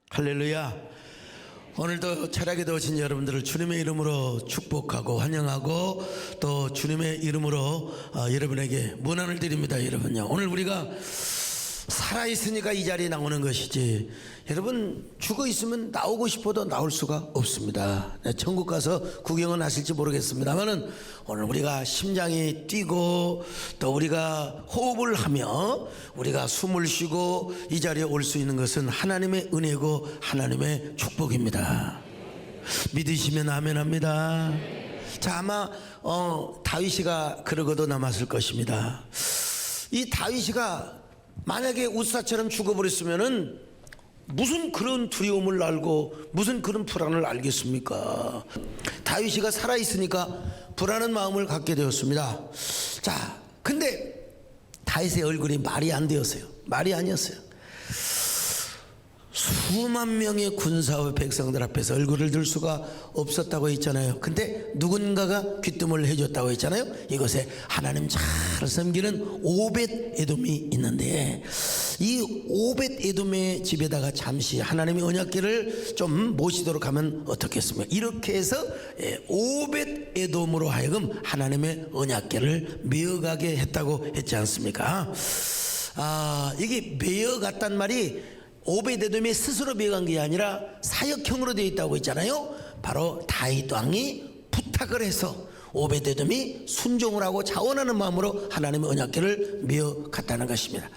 할렐루야. 오늘도 철학에 오신 여러분들을 주님의 이름으로 축복하고 환영하고 또 주님의 이름으로 여러분에게 문안을 드립니다. 여러분요, 오늘 우리가 살아있으니까 이 자리에 나오는 것이지, 여러분 죽어 있으면 나오고 싶어도 나올 수가 없습니다. 천국 가서 구경은 하실지 모르겠습니다만은 오늘 우리가 심장이 뛰고 또 우리가 호흡을 하며 우리가 숨을 쉬고 이 자리에 올 수 있는 것은 하나님의 은혜고 하나님의 축복입니다. 믿으시면 아멘 합니다. 자, 아마 다윗이가 그러고도 남았을 것입니다. 이 다윗이가 만약에 웃사처럼 죽어버렸으면은 무슨 그런 두려움을 알고 무슨 그런 불안을 알겠습니까? 다윗이가 살아있으니까 불안한 마음을 갖게 되었습니다. 자, 근데 다윗의 얼굴이 말이 안 되었어요. 말이 아니었어요. 수만 명의 군사와 백성들 앞에서 얼굴을 들 수가 없었다고 했잖아요. 근데 누군가가 귀뜸을 해줬다고 했잖아요. 이곳에 하나님 잘 섬기는 오벳 에돔이 있는데, 이 오벳 에돔의 집에다가 잠시 하나님의 언약궤를 좀 모시도록 하면 어떻겠습니까? 이렇게 해서 오벳 에돔으로 하여금 하나님의 언약궤를 메어가게 했다고 했지 않습니까? 이게 메어갔단 말이 오벳에돔이 스스로 메어간 게 아니라 사역형으로 되어 있다고 했잖아요. 바로 다윗 왕이 부탁을 해서 오벳에돔이 순종을 하고 자원하는 마음으로 하나님의 언약궤를 메어갔다는 것입니다.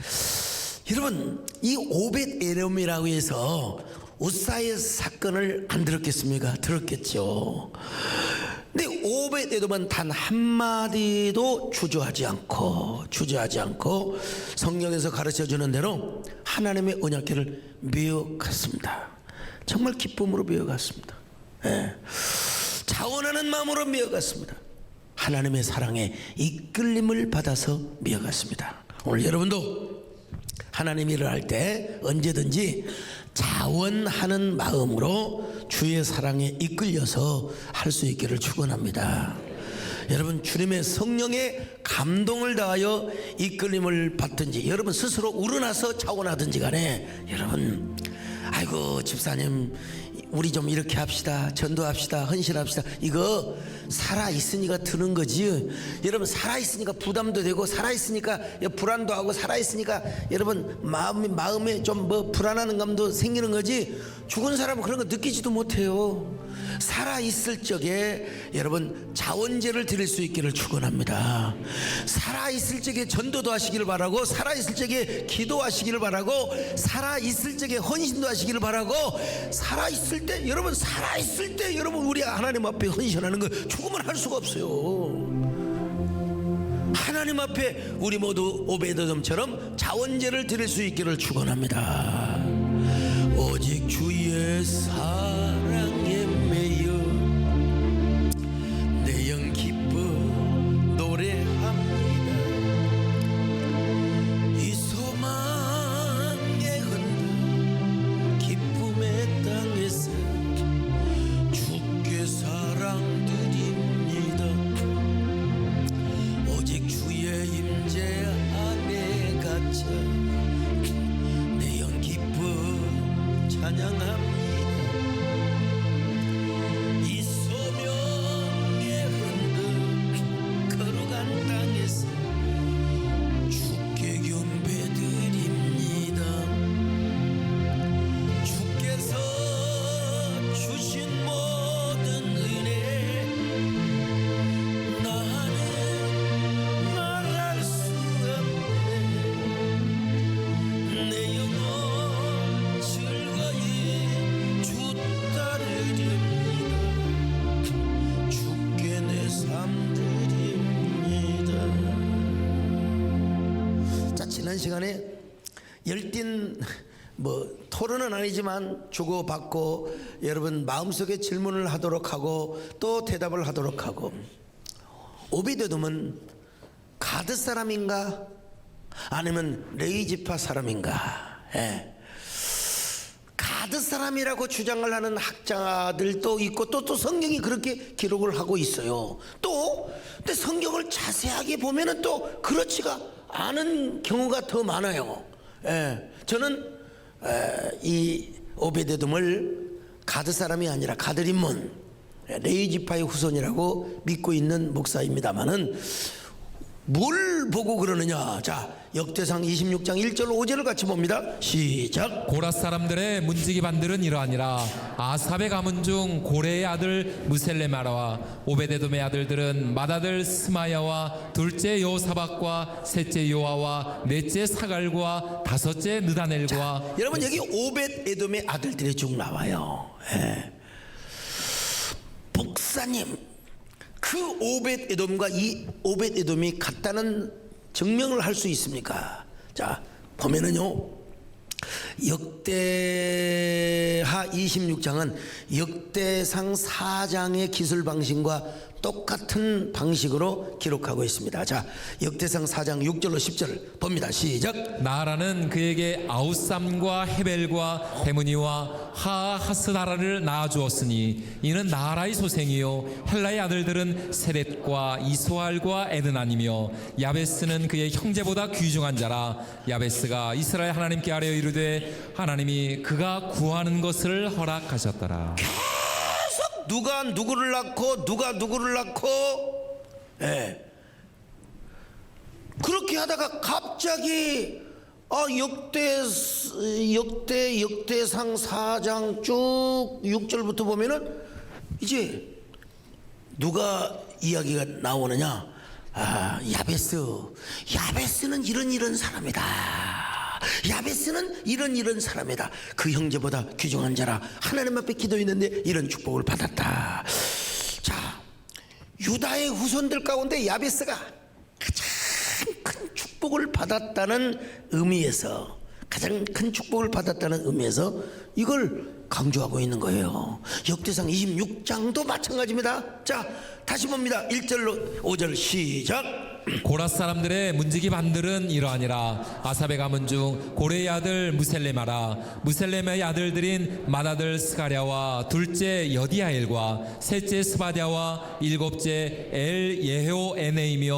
여러분, 이 오벳에돔이라고 해서 웃사의 사건을 안 들었겠습니까? 들었겠죠. 근데 오벳에돔은 단 한마디도 주저하지 않고 성경에서 가르쳐주는 대로 하나님의 언약궤를 메어갔습니다. 정말 기쁨으로 메어갔습니다. 자원하는 마음으로 메어갔습니다. 하나님의 사랑에 이끌림을 받아서 메어갔습니다. 오늘 여러분도 하나님 일을 할 때 언제든지 자원하는 마음으로 주의 사랑에 이끌려서 할 수 있기를 축원합니다. 여러분, 주님의 성령의 감동을 다하여 이끌림을 받든지, 여러분 스스로 우러나서 자원하든지 간에, 여러분, 아이고 집사님 우리 좀 이렇게 합시다, 전도합시다, 헌신합시다, 이거 살아있으니까 드는 거지. 여러분, 살아있으니까 부담도 되고 살아있으니까 불안도 하고 살아있으니까 여러분 마음에 좀 불안한 감도 생기는 거지, 죽은 사람은 그런 거 느끼지도 못해요. 살아있을 적에 여러분 자원제를 드릴 수 있기를 축원합니다. 살아있을 적에 전도도 하시기를 바라고, 살아있을 적에 기도하시기를 바라고, 살아있을 적에 헌신도 하시기를 바라고, 살아있을 때 여러분, 살아있을 때 여러분 우리 하나님 앞에 헌신하는 거 죽으면 할 수가 없어요. 하나님 앞에 우리 모두 오벳에돔처럼 자원제를 드릴 수 있기를 축원합니다. 오직 주의 사랑에 매여 내 영 기뻐 노래합니다. 이 소망의 흔들 기쁨의 땅에서 주께 사랑드립니다. 오직 주의 임재 안에 갇혀 내 영 기뻐 찬양합니다. 이 소명의 흔들 거룩한 땅에서 주께 경배드립니다. 주께서 주신 모든 은혜 나는 말할 수 없네. 내 영혼 즐거이 주 따르렵니다. 주께 내 삶 드립니다. 자, 지난 시간에 열띤 토론은 아니지만 주고받고 여러분 마음속에 질문을 하도록 하고 또 대답을 하도록 하고, 오벳에돔은 가드 사람인가 아니면 레위 지파 사람인가? 가드 사람이라고 주장을 하는 학자들도 있고 또 성경이 그렇게 기록을 하고 있어요. 근데 성경을 자세하게 보면은 또 그렇지가 않은 경우가 더 많아요. 저는 이 오베데돔을 가드 사람이 아니라 가드림몬 레위 지파의 후손이라고 믿고 있는 목사입니다마는 뭘 보고 그러느냐. 자, 역대상 26장 1절 5절을 같이 봅니다. 시작. 고라 사람들의 문지기 반들은 이러하니라. 아삽의 가문 중 고레의 아들 무셀레마라와 오베데돔의 아들들은 맏아들 스마야와 둘째 요사박과 셋째 요아와 넷째 사갈과 다섯째 느다넬과. 여러분 여기 오벳에돔의 아들들이 쭉 나와요. 예. 목사님, 그 오벳에돔과 이 오벳에돔이 같다는 증명을 할 수 있습니까? 자, 보면은요, 역대하 26장은 역대상 4장의 기술 방식과 똑같은 방식으로 기록하고 있습니다. 자, 역대상 4장 6절로 10절 봅니다. 시작. 나라는 그에게 아우삼과 헤벨과 데무니와 하하스다라를 낳아주었으니 이는 나라의 소생이요 헬라의 아들들은 세렛과 이소알과 에드나니며 야베스는 그의 형제보다 귀중한 자라. 야베스가 이스라엘 하나님께 아뢰어 이르되 하나님이 그가 구하는 것을 허락하셨더라. 누가 누구를 낳고 누가 누구를 낳고, 예. 그렇게 하다가 갑자기 역대상 4장 쭉 6절부터 보면은 이제 누가 이야기가 나오느냐. 야베스는 이런 사람이다. 야베스는 이런 사람이다. 그 형제보다 귀중한 자라. 하나님 앞에 기도했는데 이런 축복을 받았다. 자, 유다의 후손들 가운데 야베스가 가장 큰 축복을 받았다는 의미에서, 가장 큰 축복을 받았다는 의미에서 이걸 강조하고 있는 거예요. 역대상 26장도 마찬가지입니다. 자, 다시 봅니다. 1절로 5절 시작. 고라 사람들의 문지기 반들은 이러하니라. 아삽의 가문 중 고레의 아들 무셀레마라. 무셀레마의 아들들인 맏아들 스가랴와 둘째 여디아엘과 셋째 스바랴와 일곱째 엘 예호에네이며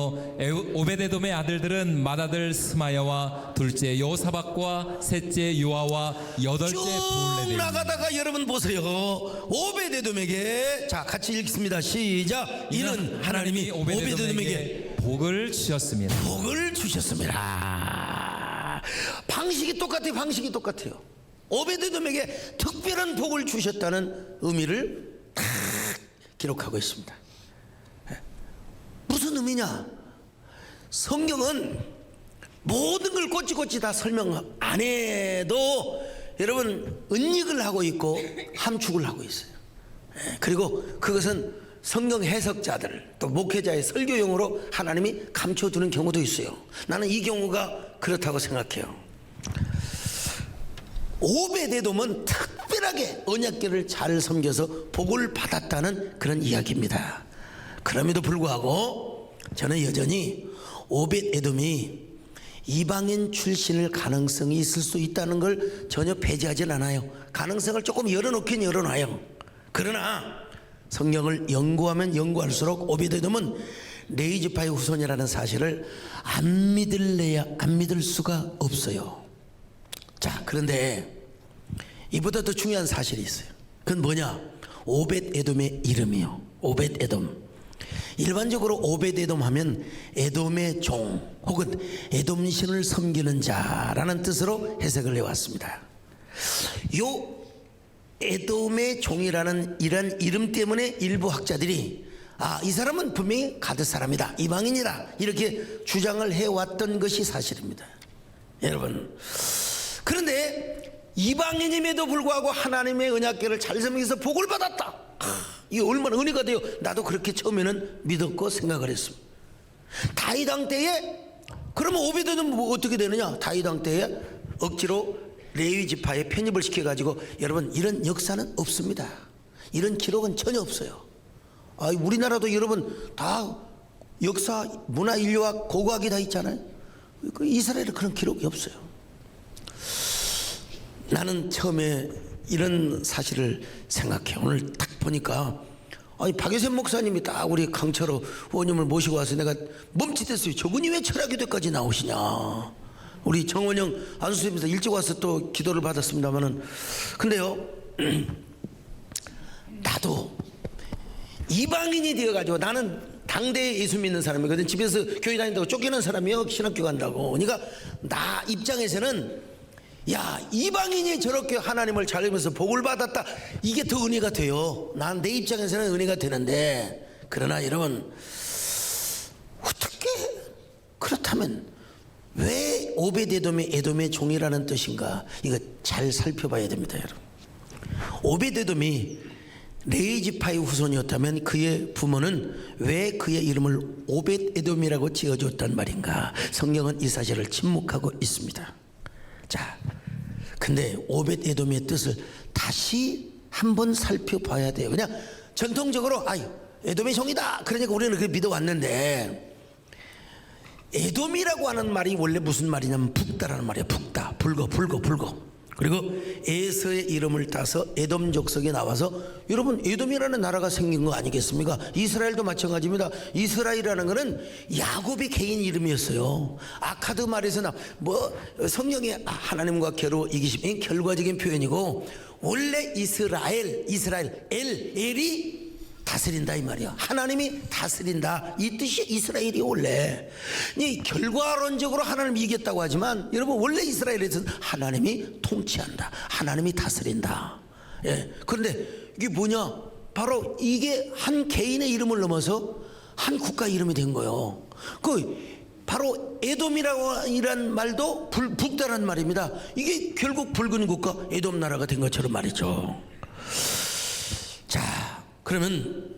오베데돔의 아들들은 맏아들 스마야와 둘째 요사박과 셋째 요아와 여덟째 쭉 볼레데. 나가다가 여러분 보세요. 오베데돔에게, 자 같이 읽습니다. 시작. 이는 하나님이 오베데돔에게 복을 주셨습니다. 복을 주셨습니다. 방식이 똑같아요. 오베데돔에게 특별한 복을 주셨다는 의미를 딱 기록하고 있습니다. 무슨 의미냐? 성경은 모든 걸 꼬치꼬치 다 설명 안 해도 여러분 은닉을 하고 있고 함축을 하고 있어요. 그리고 그것은 성경 해석자들 또 목회자의 설교용으로 하나님이 감춰두는 경우도 있어요. 나는 이 경우가 그렇다고 생각해요. 오베데돔은 특별하게 언약궤를 잘 섬겨서 복을 받았다는 그런 이야기입니다. 그럼에도 불구하고 저는 여전히 오벳에돔이 이방인 출신일 가능성이 있을 수 있다는 걸 전혀 배제하진 않아요. 가능성을 조금 열어놓긴 열어놔요. 그러나 성경을 연구하면 연구할수록 오벳에돔은 레위 지파의 후손이라는 사실을 안 믿을 수가 없어요. 자, 그런데 이보다 더 중요한 사실이 있어요. 그건 뭐냐? 오벳에돔의 이름이요. 오벳에돔. 일반적으로 오벳에돔 하면 에돔의 종 혹은 에돔 신을 섬기는 자라는 뜻으로 해석을 해왔습니다. 요 에돔의 종이라는 이런 이름 때문에 일부 학자들이 이 사람은 분명히 가드 사람이다, 이방인이다, 이렇게 주장을 해왔던 것이 사실입니다. 여러분, 그런데 이방인임에도 불구하고 하나님의 언약궤를 잘 섬겨서 복을 받았다. 이게 얼마나 은혜가 돼요. 나도 그렇게 처음에는 믿었고 생각을 했습니다. 다윗 왕 때에 그러면 오베데돔은 뭐 어떻게 되느냐? 다윗 왕 때에 억지로 레위 지파에 편입을 시켜가지고, 여러분 이런 역사는 없습니다. 이런 기록은 전혀 없어요. 우리나라도 여러분 다 역사, 문화, 인류학, 고고학이 다 있잖아요. 이스라엘은 그런 기록이 없어요. 나는 처음에 이런 사실을 생각해. 오늘 딱 보니까 박예선 목사님이 딱 우리 강철호 후원님을 모시고 와서 내가 멈칫했어요. 저분이 왜 철학교대까지 나오시냐. 우리 정원영 안수님께서 일찍 와서 또 기도를 받았습니다만은, 근데요 나도 이방인이 되어가지고, 나는 당대에 예수 믿는 사람이거든. 집에서 교회 다닌다고 쫓기는 사람이요, 신학교 간다고. 그러니까 나 입장에서는 야, 이방인이 저렇게 하나님을 잘 알면서 복을 받았다, 이게 더 은혜가 돼요. 난 내 입장에서는 은혜가 되는데, 그러나 여러분, 어떻게 그렇다면 왜 오벳에돔이 에돔의 종이라는 뜻인가, 이거 잘 살펴봐야 됩니다. 여러분, 오벳에돔이 레위지파의 후손이었다면 그의 부모는 왜 그의 이름을 오벳에돔이라고 지어줬단 말인가? 성경은 이 사실을 침묵하고 있습니다. 자, 근데 오벳에돔의 뜻을 다시 한번 살펴봐야 돼요. 그냥 전통적으로 에돔의 종이다, 그러니까 우리는 그걸 믿어왔는데, 에돔이라고 하는 말이 원래 무슨 말이냐면 북다라는 말이에요. 북다, 붉어. 그리고 에서의 이름을 따서 에돔 족속이 나와서, 여러분 에돔이라는 나라가 생긴 거 아니겠습니까? 이스라엘도 마찬가지입니다. 이스라엘이라는 거는 야곱의 개인 이름이었어요. 아카드 말에서 성경의 하나님과 겨루 이기심이 결과적인 표현이고, 원래 이스라엘 엘이 다스린다 이 말이야. 하나님이 다스린다 이 뜻이 이스라엘이 원래. 이 결과론적으로 하나님 이겼다고 하지만, 여러분 원래 이스라엘에서는 하나님이 통치한다, 하나님이 다스린다. 예. 그런데 이게 뭐냐? 바로 이게 한 개인의 이름을 넘어서 한 국가 이름이 된 거예요. 바로 에돔이라고 이란 말도 북다란 말입니다. 이게 결국 붉은 국가 에돔 나라가 된 것처럼 말이죠. 자, 그러면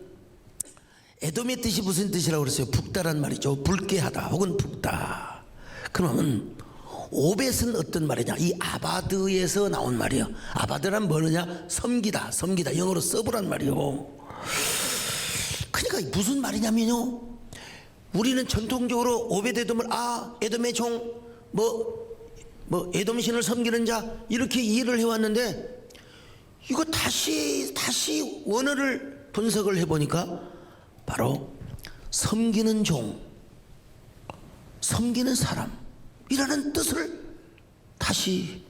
에돔의 뜻이 무슨 뜻이라고 그랬어요? 북다란 말이죠. 붉게 하다 혹은 붉다. 그러면 오벳은 어떤 말이냐? 이 아바드에서 나온 말이에요. 아바드란 뭐냐? 섬기다. 영어로 서브란 말이에요. 그러니까 무슨 말이냐면요, 우리는 전통적으로 오벳에돔을 에돔의 종, 에돔 신을 섬기는 자, 이렇게 이해를 해왔는데, 이거 다시 원어를 분석을 해보니까 바로 섬기는 종, 섬기는 사람이라는 뜻을 다시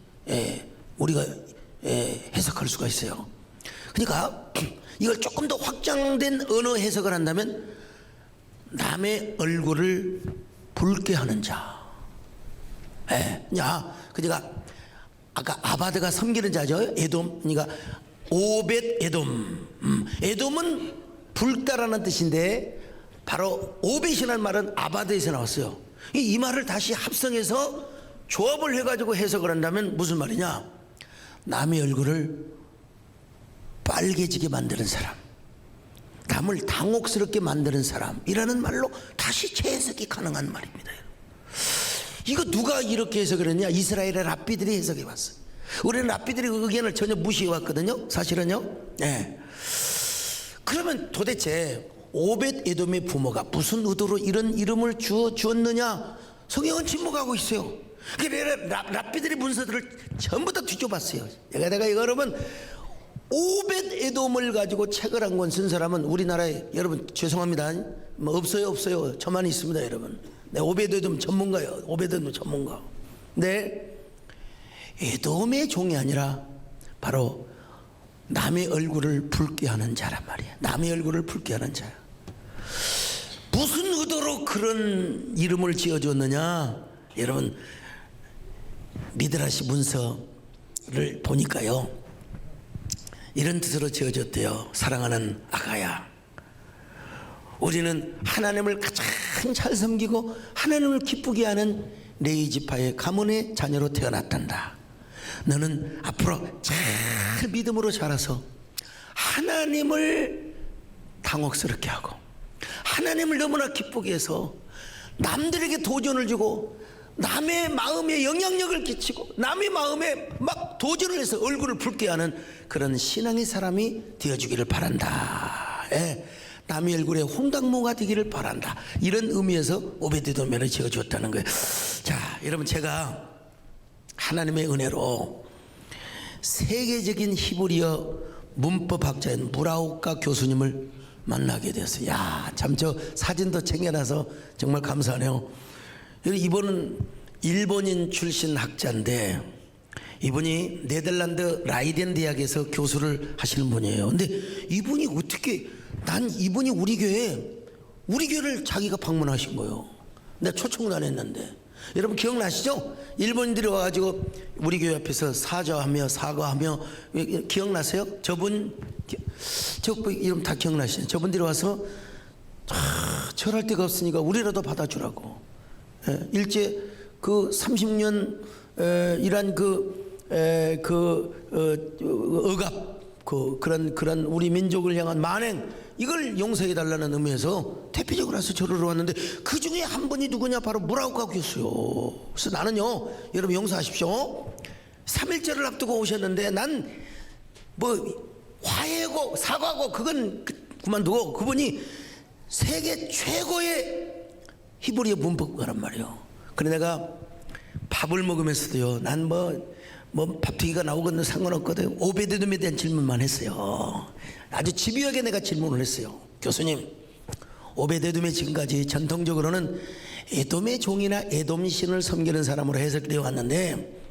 우리가 해석할 수가 있어요. 그러니까 이걸 조금 더 확장된 언어 해석을 한다면, 남의 얼굴을 붉게 하는 자. 그러니까 아까 아바드가 섬기는 자죠. 에돔, 그러니까 오벳에돔. 에돔은 붉다라는 뜻인데, 바로 오벳이라는 말은 아바드에서 나왔어요. 이 말을 다시 합성해서 조합을 해가지고 해석을 한다면 무슨 말이냐? 남의 얼굴을 빨개지게 만드는 사람, 남을 당혹스럽게 만드는 사람이라는 말로 다시 재해석이 가능한 말입니다. 이거 누가 이렇게 해석을 했냐? 이스라엘의 랍비들이 해석해 봤어요. 우리는 랍비들의 의견을 전혀 무시해 왔거든요, 사실은요. 그러면 도대체 오벳에돔의 부모가 무슨 의도로 이런 이름을 주었느냐? 성경은 침묵하고 있어요. 그래서 랍비들의 문서들을 전부 다 뒤져봤어요. 내가 이거 여러분, 오벳에돔을 가지고 책을 한 권 쓴 사람은 우리나라에, 여러분 죄송합니다, 없어요. 저만 있습니다, 여러분. 네, 오벳에돔 전문가예요. 오벳에돔 전문가. 네, 에돔의 종이 아니라 바로 남의 얼굴을 붉게 하는 자란 말이야. 남의 얼굴을 붉게 하는 자. 무슨 의도로 그런 이름을 지어줬느냐? 여러분, 미드라시 문서를 보니까요, 이런 뜻으로 지어졌대요. 사랑하는 아가야, 우리는 하나님을 가장 잘 섬기고 하나님을 기쁘게 하는 레위지파의 가문의 자녀로 태어났단다. 너는 앞으로 잘 믿음으로 자라서 하나님을 당혹스럽게 하고 하나님을 너무나 기쁘게 해서 남들에게 도전을 주고 남의 마음에 영향력을 끼치고 남의 마음에 막 도전을 해서 얼굴을 붉게 하는 그런 신앙의 사람이 되어주기를 바란다. 남의 얼굴에 홍당무가 되기를 바란다. 이런 의미에서 오벳에돔을 지어주었다는 거예요. 자, 여러분, 제가 하나님의 은혜로 세계적인 히브리어 문법학자인 무라우카 교수님을 만나게 되었어요. 야, 참 저 사진도 챙겨놔서 정말 감사하네요. 이번은 일본인 출신 학자인데 이분이 네덜란드 라이덴 대학에서 교수를 하시는 분이에요. 근데 이분이 어떻게 난 이분이 우리 교회를 자기가 방문하신 거예요. 내가 초청도 안 했는데. 여러분 기억나시죠? 일본인들이 와가지고 우리 교회 앞에서 사과하며 기억나세요? 저분 이름 다 기억나시죠? 저분들이 와서 절할 데가 없으니까 우리라도 받아주라고. 일제 그 30년 이란 억압 그런 우리 민족을 향한 만행 이걸 용서해 달라는 의미에서 대표적으로 와서 절을 왔는데 그 중에 한 분이 누구냐? 바로 무라오카 교수요. 그래서 나는요, 여러분 용서하십시오. 3.1절을 앞두고 오셨는데 난 뭐 화해하고 사과하고 그건 그만두고 그분이 세계 최고의 히브리어 문법가란 말이에요. 그래 내가 밥을 먹으면서도요, 난 밥튀기가 나오거든 상관없거든. 오베데돔에 대한 질문만 했어요. 아주 집요하게 내가 질문을 했어요. 교수님, 오베데돔이 지금까지 전통적으로는 에돔의 종이나 에돔 신을 섬기는 사람으로 해석되어 왔는데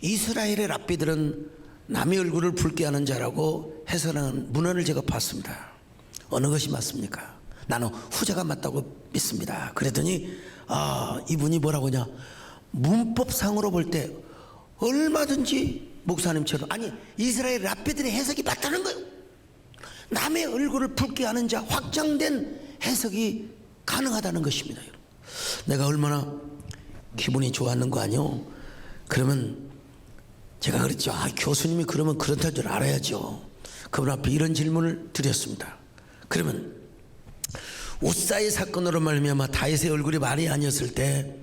이스라엘의 랍비들은 남의 얼굴을 붉게 하는 자라고 해석하는 문헌을 제가 봤습니다. 어느 것이 맞습니까? 나는 후자가 맞다고 믿습니다. 그랬더니 이분이 뭐라고 하냐, 문법상으로 볼 때 얼마든지 목사님처럼 이스라엘 랍비들의 해석이 맞다는 거예요. 남의 얼굴을 붉게 하는 자, 확장된 해석이 가능하다는 것입니다. 내가 얼마나 기분이 좋았는 거 아니요? 그러면 제가 그랬죠. 교수님이 그러면 그렇다는 줄 알아야죠. 그분 앞에 이런 질문을 드렸습니다. 그러면 우사의 사건으로 말미암아 다윗의 얼굴이 말이 아니었을 때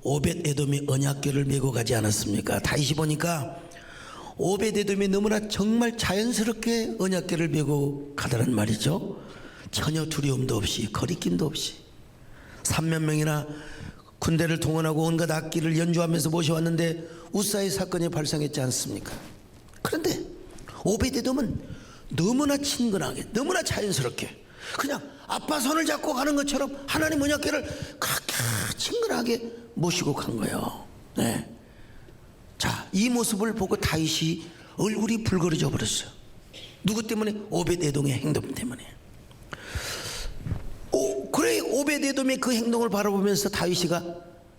오벳에돔이 언약궤를 메고 가지 않았습니까? 다윗이 보니까 오벳에돔이 너무나 정말 자연스럽게 언약궤를 메고 가더란 말이죠. 전혀 두려움도 없이 거리낌도 없이 3만 명이나 군대를 동원하고 온갖 악기를 연주하면서 모셔왔는데 우사의 사건이 발생했지 않습니까? 그런데 오벳에돔은 너무나 친근하게 너무나 자연스럽게 그냥 아빠 손을 잡고 가는 것처럼 하나님 언약궤를 그렇게 친근하게 모시고 간 거예요. 네. 자, 이 모습을 보고 다윗이 얼굴이 붉어져 버렸어요. 누구 때문에? 오벳에돔의 행동 때문에. 그래, 오벳에돔의 그 행동을 바라보면서 다윗이가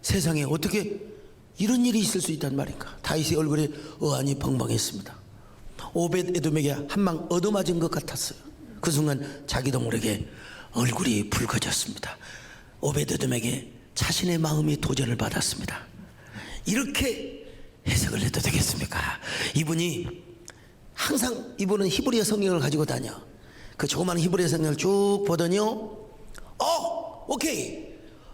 세상에 어떻게 이런 일이 있을 수 있단 말인가? 다윗의 얼굴에 어안이 벙벙했습니다. 오벳에돔에게 한 방 얻어맞은 것 같았어요. 그 순간 자기도 모르게 얼굴이 붉어졌습니다. 오벳에돔에게 자신의 마음이 도전을 받았습니다. 이렇게 해석을 해도 되겠습니까? 이분은 히브리어 성경을 가지고 다녀. 그 조그마한 히브리어 성경을 쭉 보더니요, 오케이,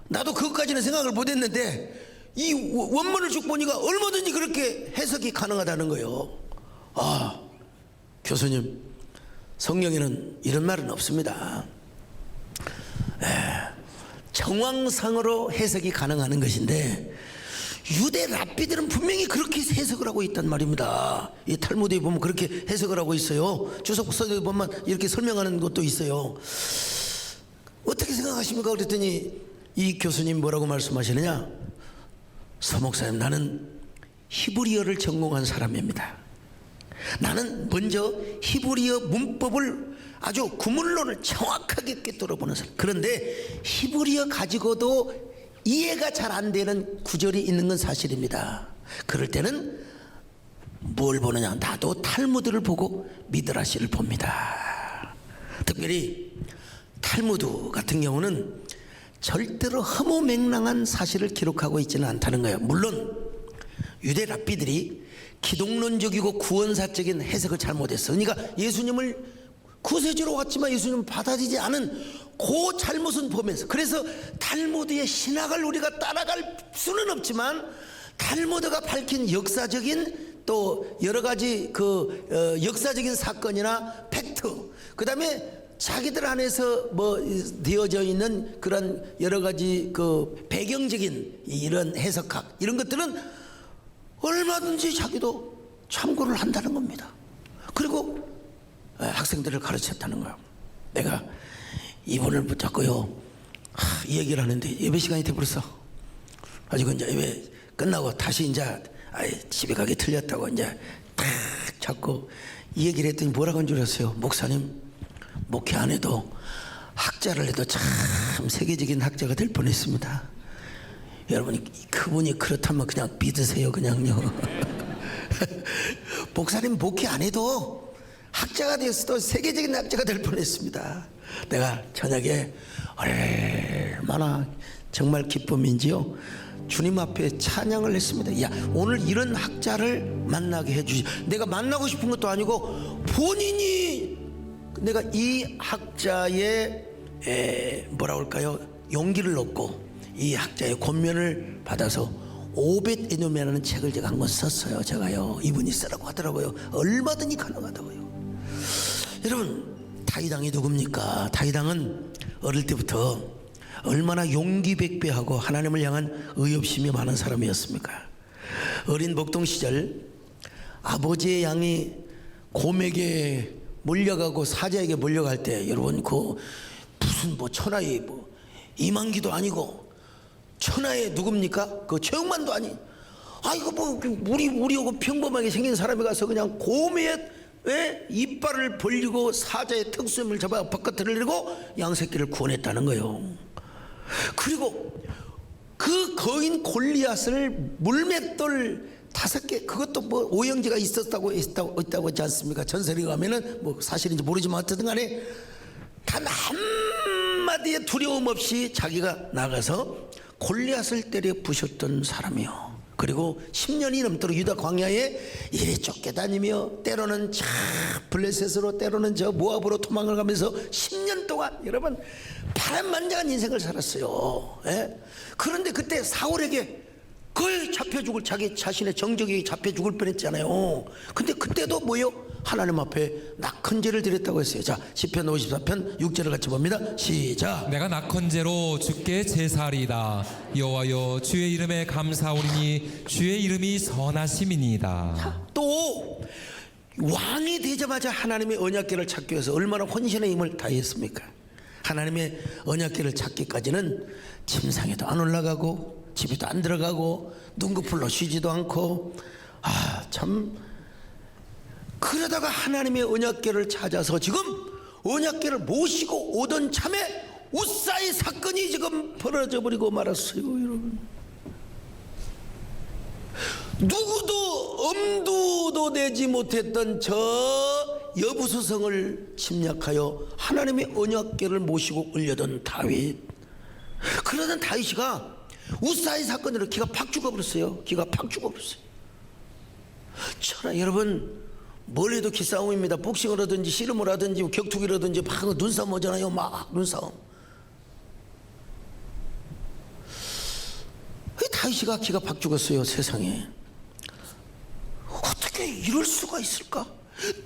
나도 그것까지는 생각을 못했는데 이 원문을 쭉 보니까 얼마든지 그렇게 해석이 가능하다는 거예요. 교수님, 성경에는 이런 말은 없습니다. 정황상으로 해석이 가능한 것인데 유대 랍비들은 분명히 그렇게 해석을 하고 있단 말입니다. 이 탈무드에 보면 그렇게 해석을 하고 있어요. 주석서에 보면 이렇게 설명하는 것도 있어요. 어떻게 생각하십니까? 그랬더니 이 교수님 뭐라고 말씀하시느냐, 서목사님, 나는 히브리어를 전공한 사람입니다. 나는 먼저 히브리어 문법을 아주 구문론을 정확하게 꿰뚫어보는 사람. 그런데 히브리어 가지고도 이해가 잘 안 되는 구절이 있는 건 사실입니다. 그럴 때는 뭘 보느냐, 나도 탈무드를 보고 미드라시를 봅니다. 특별히 탈무드 같은 경우는 절대로 허무맹랑한 사실을 기록하고 있지는 않다는 거예요. 물론 유대 랍비들이 기독론적이고 구원사적인 해석을 잘못했어. 그러니까 예수님을 구세주로 왔지만 예수님을 받아들이지 않은 그 잘못은 보면서, 그래서 탈무드의 신학을 우리가 따라갈 수는 없지만 탈무드가 밝힌 역사적인 또 여러 가지 역사적인 사건이나 팩트, 그 다음에 자기들 안에서 되어져 있는 그런 여러 가지 배경적인 이런 해석학, 이런 것들은 얼마든지 자기도 참고를 한다는 겁니다. 그리고 학생들을 가르쳤다는 거예요. 내가 이분을 붙잡고요, 이 얘기를 하는데 예배 시간이 돼버렸어. 가지고 이제 예배 끝나고 다시 이제 집에 가기 틀렸다고 이제 탁 잡고 이 얘기를 했더니 뭐라고 한 줄 아세요? 목사님, 목회 안 해도 학자를 해도 참 세계적인 학자가 될 뻔했습니다. 여러분, 그분이 그렇다면 그냥 믿으세요, 그냥요. 목사님 목회 안 해도 학자가 되었어도 세계적인 학자가 될 뻔했습니다. 내가 저녁에 얼마나 정말 기쁨인지요, 주님 앞에 찬양을 했습니다. 야, 오늘 이런 학자를 만나게 해주시. 내가 만나고 싶은 것도 아니고 본인이 내가 이 학자의 뭐라 할까요, 용기를 얻고 이 학자의 권면을 받아서 오벳 에돔이라는 책을 제가 한 권 썼어요. 제가요, 이분이 쓰라고 하더라고요. 얼마든지 가능하다고요. 여러분, 다윗왕이 누굽니까? 다윗왕은 어릴 때부터 얼마나 용기백배하고 하나님을 향한 의협심이 많은 사람이었습니까? 어린 목동 시절 아버지의 양이 곰에게 몰려가고 사자에게 몰려갈 때, 여러분, 그 무슨 뭐 천하의 뭐 이만기도 아니고 천하의 누굽니까? 그 최영만도 아니. 이거 뭐 우리하고 평범하게 생긴 사람이 가서 그냥 곰의 이빨을 벌리고 사자의 턱수염을 잡아 바깥을 내리고 양새끼를 구원했다는 거예요. 그리고 그 거인 골리앗을 물맷돌 5개, 그것도 뭐 오형제가 있다고 하지 않습니까? 전설에 가면은 뭐 사실인지 모르지만 어쨌든 간에 단 한마디의 두려움 없이 자기가 나가서 골리앗을 때려 부셨던 사람이요. 그리고 10년이 넘도록 유다 광야에 이리 쫓겨다니며 때로는 자 블레셋으로 때로는 저 모압으로 도망을 가면서 10년 동안 여러분 파란만장한 인생을 살았어요. 그런데 그때 사울에게 거의 잡혀 죽을, 자기 자신의 정적이 잡혀 죽을 뻔했잖아요. 근데 그때도 뭐요? 하나님 앞에 낙헌제를 드렸다고 했어요. 자, 시편 54편 6절을 같이 봅니다. 시작. 내가 낙헌제로 주께 제사하리이다. 여호와여, 주의 이름에 감사하오리니 주의 이름이 선하심이니이다. 또 왕이 되자마자 하나님의 언약궤를 찾기 위해서 얼마나 혼신의 힘을 다했습니까? 하나님의 언약궤를 찾기까지는 침상에도 안 올라가고 집에도 안 들어가고 눈꺼풀로 쉬지도 않고 참, 그러다가 하나님의 언약궤를 찾아서 지금 언약궤를 모시고 오던 참에 우사의 사건이 지금 벌어져 버리고 말았어요. 여러분, 누구도 엄두도 내지 못했던 저 여부수성을 침략하여 하나님의 언약궤를 모시고 올려던 다윗. 그러던 다윗이가 우사의 사건으로 기가 팍 죽어버렸어요. 기가 팍 죽어버렸어요. 천하, 여러분, 뭘 해도 기싸움입니다. 복싱을 하든지 씨름을 하든지 격투기를 하든지 막 눈싸움 하잖아요. 막 눈싸움. 다윗이가 기가 팍 죽었어요. 세상에 어떻게 이럴 수가 있을까?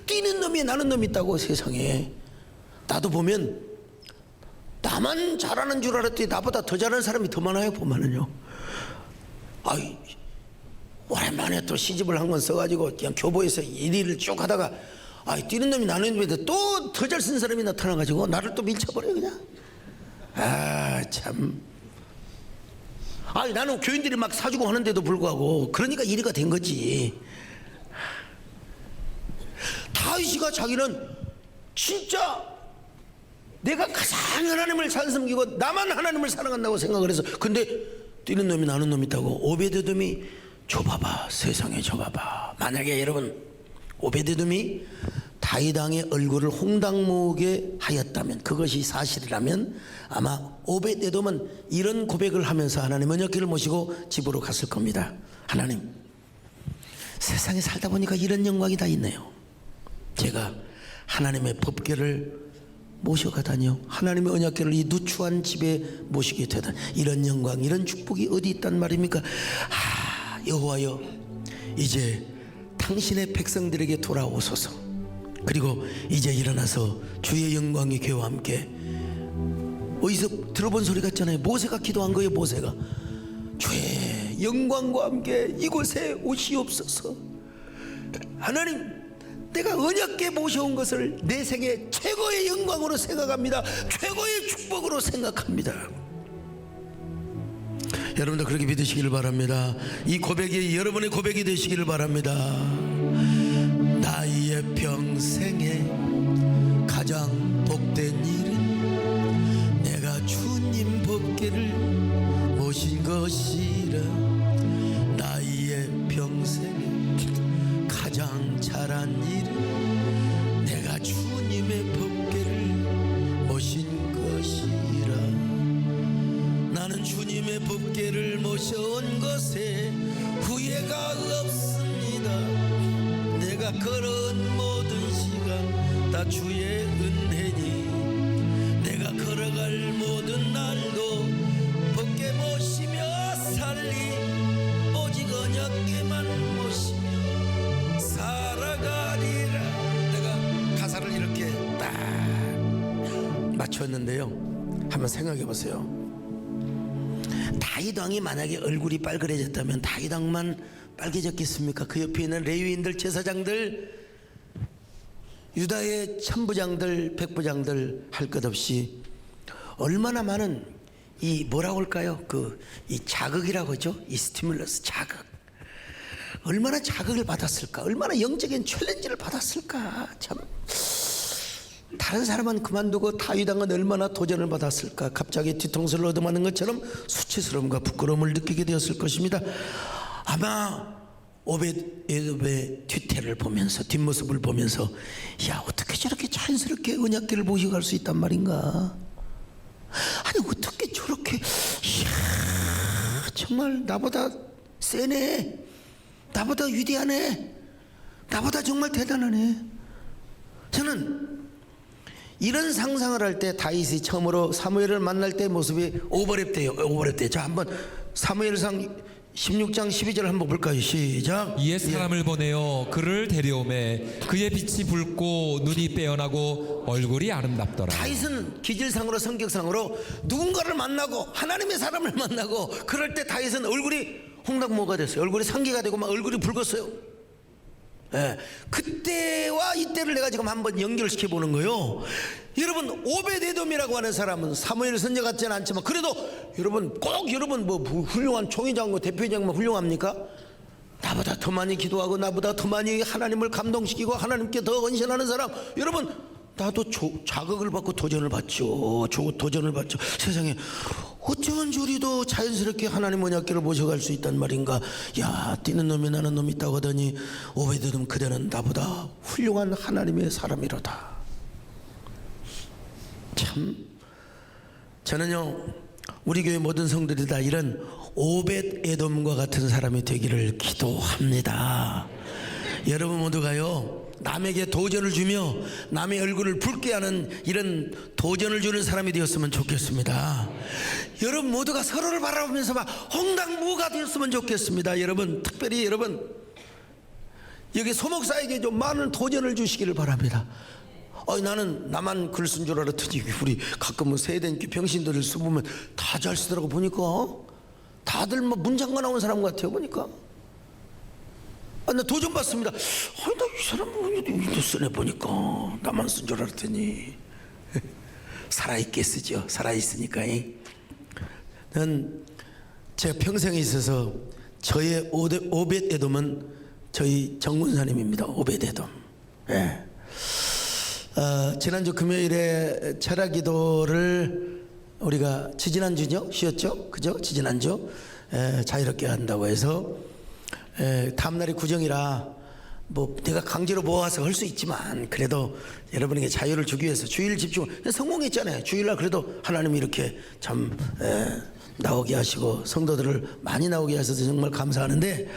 뛰는 놈이 나는 놈이 있다고. 세상에 나도 보면 나만 잘하는 줄 알았더니 나보다 더 잘하는 사람이 더 많아요. 보면은요, 오랜만에 또 시집을 한 권 써가지고 그냥 교보에서 일일을 쭉 하다가 뛰는 놈이 나는 놈인데 또 더 잘 쓴 사람이 나타나가지고 나를 또 밀쳐버려요 그냥. 참. 나는 교인들이 막 사주고 하는데도 불구하고 그러니까 1위가 된 거지. 다윗이가 자기는 진짜 내가 가장 하나님을 잘 섬기고 나만 하나님을 사랑한다고 생각을 해서, 근데 뛰는 놈이 나는 놈이 있다고. 오베데돔이 좁아봐, 세상에 좁아봐. 만약에 여러분 오베데돔이 다윗 왕의 얼굴을 홍당무게 하였다면, 그것이 사실이라면 아마 오베데돔은 이런 고백을 하면서 하나님 언약궤를 모시고 집으로 갔을 겁니다. 하나님, 세상에 살다 보니까 이런 영광이 다 있네요. 제가 하나님의 법궤를 모셔가다니요, 하나님의 언약궤를 이 누추한 집에 모시게 되다, 이런 영광, 이런 축복이 어디 있단 말입니까? 여호와여, 이제 당신의 백성들에게 돌아오소서. 그리고 이제 일어나서 주의 영광이 교회와 함께, 어디서 들어본 소리 같잖아요. 모세가 기도한 거예요. 모세가 주의 영광과 함께 이곳에 오시옵소서. 하나님, 내가 언약궤 모셔온 것을 내 생애 최고의 영광으로 생각합니다. 최고의 축복으로 생각합니다. 여러분도 그렇게 믿으시길 바랍니다. 이 고백이 여러분의 고백이 되시길 바랍니다. 나의 평생에 가장 복된 일은 내가 주님 법궤를 모신 것이라. 나의 평생에 가장 잘한 일은 내가 주님의 법궤를 모신 것이라. 나는 주님의 법궤를 모셔온 것에 후회가 없습니다. 내가 걸어온 모든 시간 다 주의 은혜니 내가 걸어갈 모든 날도 법궤 모시며 살리. 오직 언약궤만 모시며 살아가리라. 내가 가사를 이렇게 딱 맞췄는데요, 한번 생각해 보세요. 다윗 왕이 만약에 얼굴이 빨그레졌다면 다윗 왕만 빨개졌겠습니까? 그 옆에 있는 레위인들, 제사장들, 유다의 천부장들, 백부장들 할 것 없이 얼마나 많은 이 뭐라고 할까요? 이 자극이라고 하죠. 이 스티뮬러스, 자극. 얼마나 자극을 받았을까? 얼마나 영적인 챌린지를 받았을까? 참. 다른 사람은 그만두고 다윗 왕은 얼마나 도전을 받았을까? 갑자기 뒤통수를 얻어맞는 것처럼 수치스러움과 부끄러움을 느끼게 되었을 것입니다. 아마 오벳에돔의 뒤태를 보면서, 뒷모습을 보면서, 야, 어떻게 저렇게 자연스럽게 언약궤를 모시고 갈 수 있단 말인가? 아니, 어떻게 저렇게, 이야, 정말 나보다 세네, 나보다 위대하네, 나보다 정말 대단하네. 저는 이런 상상을 할 때 다윗이 처음으로 사무엘을 만날 때 모습이 오버랩돼요. 오버랩돼. 자, 한번 사무엘상 16장 12절 한번 볼까요? 시작. 이에 사람을 보내어 그를 데려오매 그의 빛이 붉고 눈이 빼어나고 얼굴이 아름답더라. 다윗은 기질상으로, 성격상으로 누군가를 만나고 하나님의 사람을 만나고 그럴 때 다윗은 얼굴이 홍당무가 됐어요. 얼굴이 상기가 되고 막 얼굴이 붉었어요. 예, 그때와 이때를 내가 지금 한번 연결시켜 보는 거예요. 여러분, 오벳에돔이라고 하는 사람은 사무엘 선지 같지는 않지만 그래도 여러분, 꼭 여러분 뭐 훌륭한 총회장과 대표장만 훌륭합니까? 나보다 더 많이 기도하고 나보다 더 많이 하나님을 감동시키고 하나님께 더 헌신하는 사람, 여러분, 나도 자극을 받고 도전을 받죠. 도전을 받죠. 세상에 어쩌면 저리도 자연스럽게 하나님 언약궤를 모셔갈 수 있단 말인가. 야, 뛰는 놈이 나는 놈이 있다고 하더니 오베드돔 그대는 나보다 훌륭한 하나님의 사람이로다. 참, 저는요, 우리 교회 모든 성들이 다 이런 오벳에돔과 같은 사람이 되기를 기도합니다. 여러분 모두가요, 남에게 도전을 주며 남의 얼굴을 붉게 하는 이런 도전을 주는 사람이 되었으면 좋겠습니다. 여러분 모두가 서로를 바라보면서 막 홍당무가 되었으면 좋겠습니다. 여러분, 특별히 여러분 여기 소목사에게 좀 많은 도전을 주시기를 바랍니다. 나는 나만 글 쓴 줄 알았더니 우리 가끔은 세대인기 병신들을 써보면 다 잘 쓰더라고. 보니까 다들 뭐 문장가 나온 사람 같아요. 보니까 나 도전 받습니다. 나 이 사람은 이도 쓰네. 보니까 나만 쓴 줄 알았더니 살아있게 쓰죠. 살아있으니까. 난 제가 평생에 있어서 저의 오벳에돔은 저희 정군사님입니다. 오벳에돔. 예. 지난주 금요일에 철야기도를 우리가 지지난주죠? 쉬었죠? 그죠? 지지난주 자유롭게 한다고 해서 다음날이 구정이라 뭐 내가 강제로 모아서 할 수 있지만 그래도 여러분에게 자유를 주기 위해서 주일 집중 성공했잖아요. 주일날 그래도 하나님이 이렇게 참 나오게 하시고 성도들을 많이 나오게 하셔서 정말 감사하는데,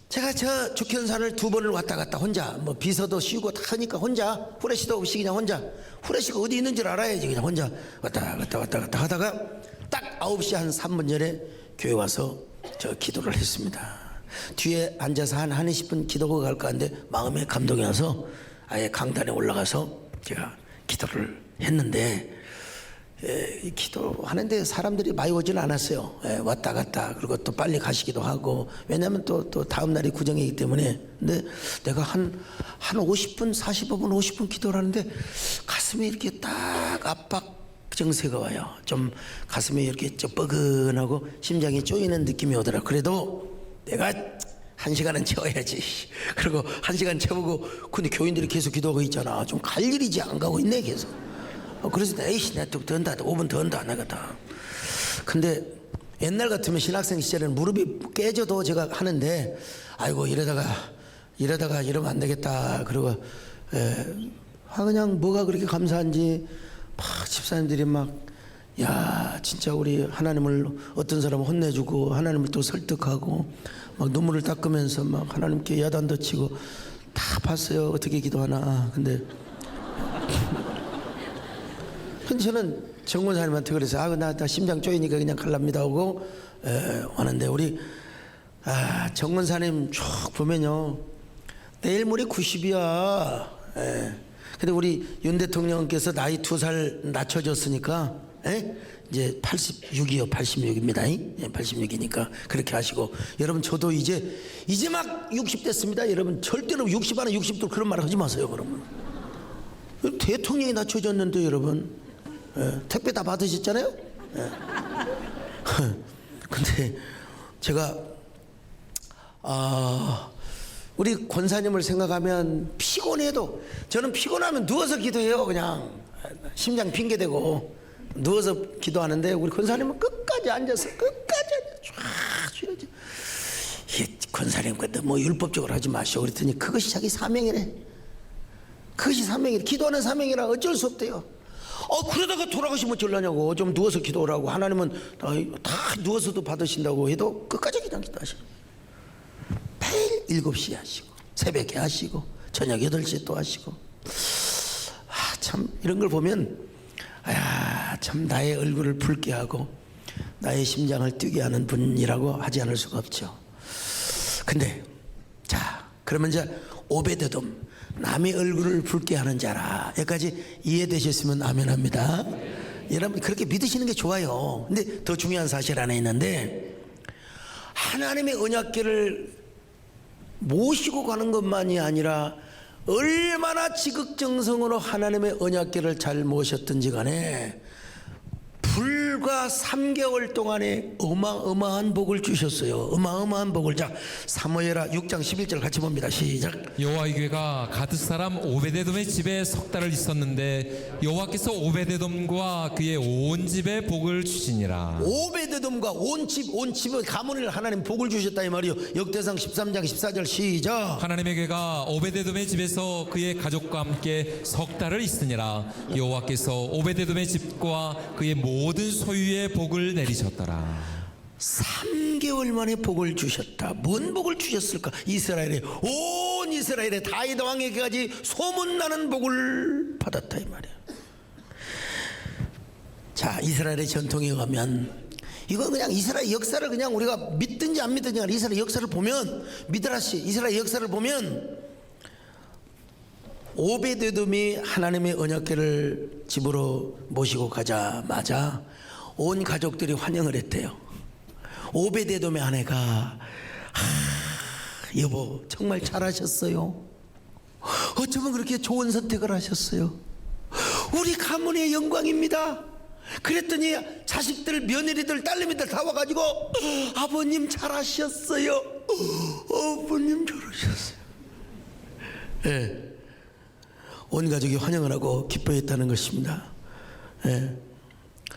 제가 저 죽현산을 2번을 왔다 갔다 혼자, 뭐 비서도 쉬고 다 하니까 혼자, 후레쉬도 없이 그냥 혼자, 후레쉬가 어디 있는 줄 알아야지 그냥 혼자 왔다 갔다 하다가 딱 9시 한 3분 전에 교회 와서 저 기도를 했습니다. 뒤에 앉아서 한 20분 기도가 갈까 하는데 마음에 감동이 와서 아예 강단에 올라가서 제가 기도를 했는데, 기도하는데 사람들이 많이 오지는 않았어요. 왔다 갔다, 그리고 또 빨리 가시기도 하고, 왜냐하면 또 다음 날이 구정이기 때문에. 근데 내가 한 50분 45분 50분 기도를 하는데 가슴이 이렇게 딱 정세가 와요. 좀 가슴에 이렇게 좀 뻐근하고 심장이 쪼이는 느낌이 오더라. 그래도 내가 1시간은 채워야지. 그리고 1시간 채우고 근데 교인들이 계속 기도하고 있잖아. 좀 갈 일이지 안 가고 있네 계속. 그래서 에이씨 내가 좀 더 한다. 5분 더 한다 안 하겠다. 근데 옛날 같으면 신학생 시절에는 무릎이 깨져도 제가 하는데 아이고 이러다가 이러면 안 되겠다. 그러고 그냥 뭐가 그렇게 감사한지 막 집사님들이 막 야 진짜 우리 하나님을 어떤 사람은 혼내주고 하나님을 또 설득하고 막 눈물을 닦으면서 막 하나님께 야단도 치고 다 봤어요. 어떻게 기도하나. 근데 저는 정권사님한테 그래서 나 심장 쪼이니까 그냥 갈랍니다 하고 왔는데 우리 정권사님 쭉 보면요 내일 모레 90이야. 근데 우리 윤 대통령께서 나이 2살 낮춰줬으니까 이제 86이요. 86입니다. 86이니까 그렇게 하시고 여러분 저도 이제 막 60 됐습니다. 여러분 절대로 60 안에 60도 그런 말 하지 마세요. 그러면 대통령이 낮춰줬는데 여러분 택배 다 받으셨잖아요. 근데 제가 우리 권사님을 생각하면 피곤해도 저는 피곤하면 누워서 기도해요. 그냥 심장 핑계대고 누워서 기도하는데 우리 권사님은 끝까지 앉아서 쫙 쉬어져. 이게 권사님과 뭐 율법적으로 하지 마시오. 그랬더니 그것이 자기 사명이래. 그것이 사명이래. 기도하는 사명이라 어쩔 수 없대요. 그러다가 돌아가시면 어쩌려냐고. 좀 누워서 기도하라고. 하나님은 다 누워서도 받으신다고 해도 끝까지 그냥 기도하시고 매일 7시에 하시고 새벽에 하시고 저녁 8시에 또 하시고 참 이런 걸 보면 참 나의 얼굴을 붉게 하고 나의 심장을 뛰게 하는 분이라고 하지 않을 수가 없죠. 근데 자 그러면 이제 오베데돔 남의 얼굴을 붉게 하는 자라 여기까지 이해되셨으면 아멘합니다. 여러분 그렇게 믿으시는 게 좋아요. 근데 더 중요한 사실 하나 있는데 하나님의 언약궤를 모시고 가는 것만이 아니라 얼마나 지극정성으로 하나님의 언약궤를 잘 모셨든지 간에 불과 3개월 동안에 어마어마한 복을 주셨어요. 어마어마한 복을. 자 사무엘하 6장 11절 같이 봅니다. 시작. 여호와의 귀가 가드 사람 오베데돔의 집에 석 달을 있었는데 여호와께서 오베데돔과 그의 온 집에 복을 주시니라. 오베데돔과 온 집의 가문을 하나님 복을 주셨다 이 말이요. 역대상 13장 14절 시작. 하나님의 괴가 오베데돔의 집에서 그의 가족과 함께 석 달을 있으니라. 여호와께서 오베데돔의 집과 그의 모든 소유의 복을 내리셨더라. 3개월 만에 복을 주셨다. 뭔 복을 주셨을까? 온 이스라엘의 다윗 왕에게까지 소문나는 복을 받았다 이 말이야. 자 이스라엘의 전통에 가면 이건 그냥 이스라엘 역사를 그냥 우리가 믿든지 안 믿든지 이스라엘 역사를 보면 미드라시 이스라엘 역사를 보면 오베데돔이 하나님의 언약궤를 집으로 모시고 가자마자 온 가족들이 환영을 했대요. 오베데돔의 아내가 여보 정말 잘하셨어요. 어쩌면 그렇게 좋은 선택을 하셨어요. 우리 가문의 영광입니다. 그랬더니 자식들 며느리들 딸내미들 다 와가지고 아버님 잘하셨어요. 아버님 잘하셨어요. 네. 온 가족이 환영을 하고 기뻐했다는 것입니다.